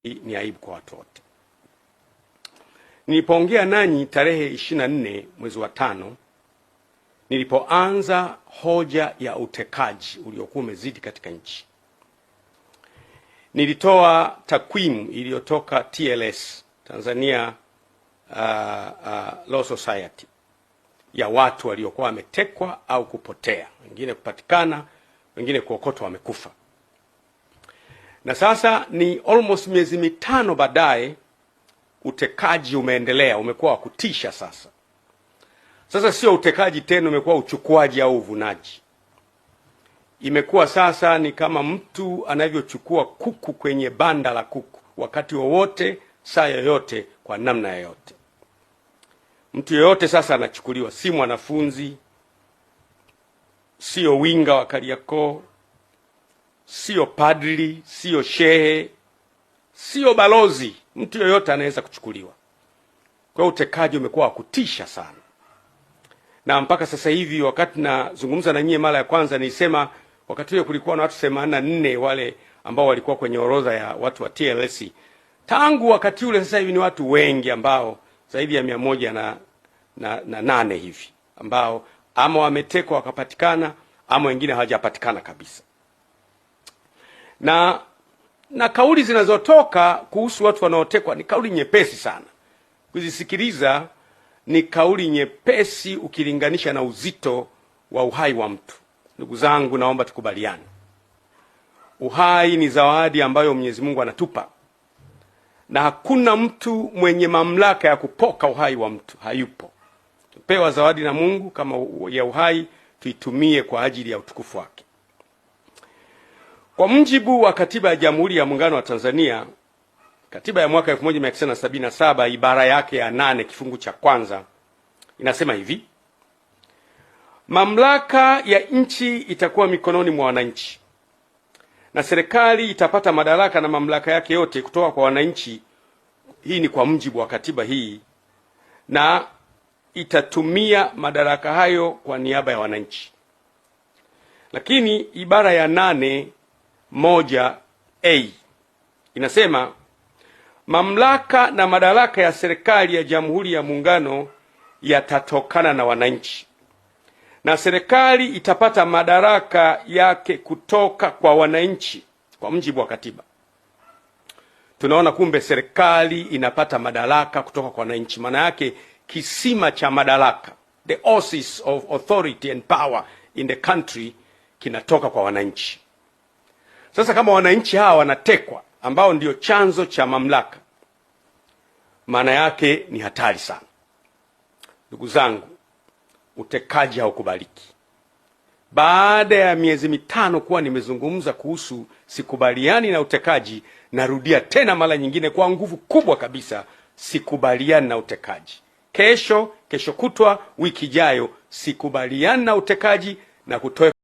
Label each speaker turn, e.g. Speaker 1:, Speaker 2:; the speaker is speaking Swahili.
Speaker 1: ni aibu kwa watu wote. Nilipoongea nanyi tarehe 24 mwezi wa 5, nilipoanza hoja ya utekaji uliokuwa umezidi katika nchi, nilitoa takwimu iliyotoka TLS, Tanzania Law Society, ya watu waliokuwa wametekwa au kupotea, wengine kupatikana, wengine kuokotwa wamekufa. Na sasa ni almost miezi mitano baadaye, utekaji umeendelea, umekuwa wa kutisha sasa. Sasa sio utekaji tena, umekuwa uchukuaji au uvunaji. Imekuwa sasa ni kama mtu anavyochukua kuku kwenye banda la kuku, wakati wowote, saa yoyote, kwa namna yoyote. Mtu yoyote sasa anachukuliwa, si mwanafunzi, sio winga wa Kariakoo, sio padri, sio shehe, sio balozi. Mtu yoyote anaweza kuchukuliwa. Kwa utekaji umekuwa kutisha sana. Na mpaka sasa hivi, wakati nazungumza na nyie mara ya kwanza, nilisema wakati ule kulikuwa na watu 84 wale ambao walikuwa kwenye orodha ya watu wa TLS. Tangu wakati ule sasa hivi ni watu wengi, ambao zaidi ya 108 hivi, ambao ama wametekwa wakapatikana, ama wengine hawajapatikana kabisa. Na kauli zinazotoka kuhusu watu wanaotekwa ni kauli nyepesi sana kuzisikiliza. Ni kauli nyepesi ukilinganisha na uzito wa uhai wa mtu. Ndugu zangu, naomba tukubaliane, uhai ni zawadi ambayo Mwenyezi Mungu anatupa, na hakuna mtu mwenye mamlaka ya kupoka uhai wa mtu, hayupo. Tupewa zawadi na Mungu kama ya uhai, tuitumie kwa ajili ya utukufu wake. Kwa mujibu wa Katiba ya Jamhuri ya Muungano wa Tanzania, katiba ya mwaka 1977 ibara yake ya 8 kifungu cha kwanza inasema hivi: mamlaka ya nchi itakuwa mikononi mwa wananchi, na serikali itapata madaraka na mamlaka yake yote kutoka kwa wananchi. Hii ni kwa mujibu wa katiba hii, na itatumia madaraka hayo kwa niaba ya wananchi. Lakini ibara ya 8(1)(a) inasema mamlaka na madaraka ya serikali ya Jamhuri ya Muungano yatatokana na wananchi, na serikali itapata madaraka yake kutoka kwa wananchi kwa mujibu wa katiba. Tunaona kumbe serikali inapata madaraka kutoka kwa wananchi. Maana yake kisima cha madaraka, the oasis of authority and power in the country, kinatoka kwa wananchi. Sasa kama wananchi hawa wanatekwa, ambao ndio chanzo cha mamlaka, maana yake ni hatari sana. Ndugu zangu, utekaji haukubaliki. Baada ya miezi mitano kuwa nimezungumza kuhusu sikubaliani na utekaji, narudia tena mara nyingine kwa nguvu kubwa kabisa, sikubaliani na utekaji. Kesho kutwa, wiki ijayo, sikubaliani na utekaji na kutoa